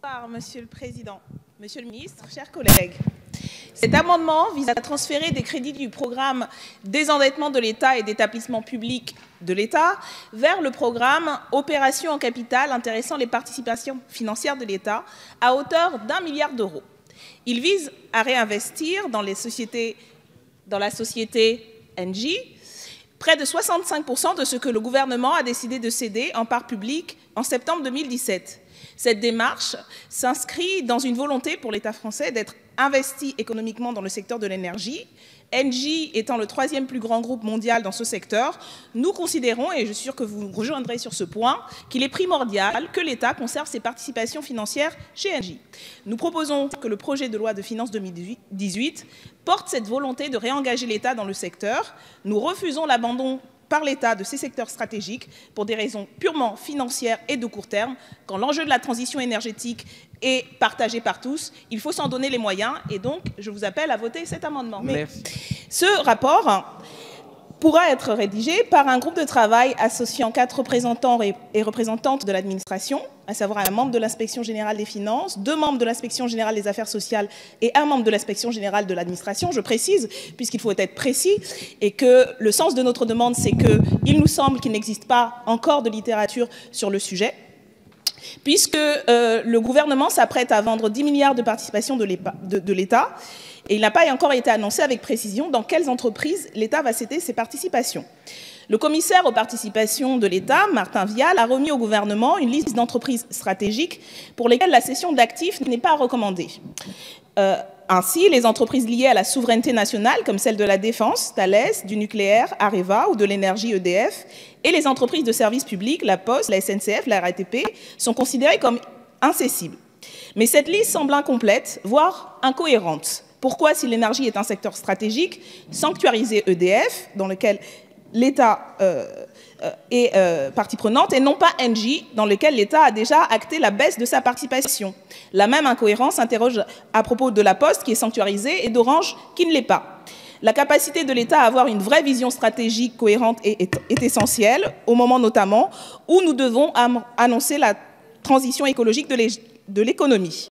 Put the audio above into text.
Bonsoir, Monsieur le Président, Monsieur le Ministre, chers collègues. Cet amendement vise à transférer des crédits du programme désendettement de l'État et d'établissements publics de l'État vers le programme Opérations en capital intéressant les participations financières de l'État à hauteur d'1 milliard d'euros. Il vise à réinvestir dans la société Engie près de 65% de ce que le gouvernement a décidé de céder en part publique en septembre 2017. Cette démarche s'inscrit dans une volonté pour l'État français d'être investi économiquement dans le secteur de l'énergie. Engie étant le 3e plus grand groupe mondial dans ce secteur, nous considérons, et je suis sûre que vous nous rejoindrez sur ce point, qu'il est primordial que l'État conserve ses participations financières chez Engie. Nous proposons que le projet de loi de finances 2018 porte cette volonté de réengager l'État dans le secteur. Nous refusons l'abandon par l'État de ces secteurs stratégiques pour des raisons purement financières et de court terme. Quand l'enjeu de la transition énergétique est partagé par tous, il faut s'en donner les moyens et donc je vous appelle à voter cet amendement. Merci. Ce rapport pourra être rédigé par un groupe de travail associant 4 représentants et représentantes de l'administration, à savoir un membre de l'Inspection générale des finances, 2 membres de l'Inspection générale des affaires sociales et un membre de l'Inspection générale de l'administration. Je précise, puisqu'il faut être précis, et que le sens de notre demande, c'est qu'il nous semble qu'il n'existe pas encore de littérature sur le sujet, puisque le gouvernement s'apprête à vendre 10 milliards de participations de l'État, et il n'a pas encore été annoncé avec précision dans quelles entreprises l'État va céder ses participations. Le commissaire aux participations de l'État, Martin Vial, a remis au gouvernement une liste d'entreprises stratégiques pour lesquelles la cession d'actifs n'est pas recommandée. Ainsi, les entreprises liées à la souveraineté nationale, comme celle de la défense, Thales, du nucléaire, Areva ou de l'énergie EDF, et les entreprises de services publics, la Poste, la SNCF, la RATP, sont considérées comme incessibles. Mais cette liste semble incomplète, voire incohérente. Pourquoi, si l'énergie est un secteur stratégique, sanctuariser EDF, dans lequel l'État est partie prenante, et non pas Engie, dans lequel l'État a déjà acté la baisse de sa participation? La même incohérence s'interroge à propos de la Poste, qui est sanctuarisée, et d'Orange, qui ne l'est pas. La capacité de l'État à avoir une vraie vision stratégique cohérente est essentielle, au moment notamment où nous devons annoncer la transition écologique de l'économie.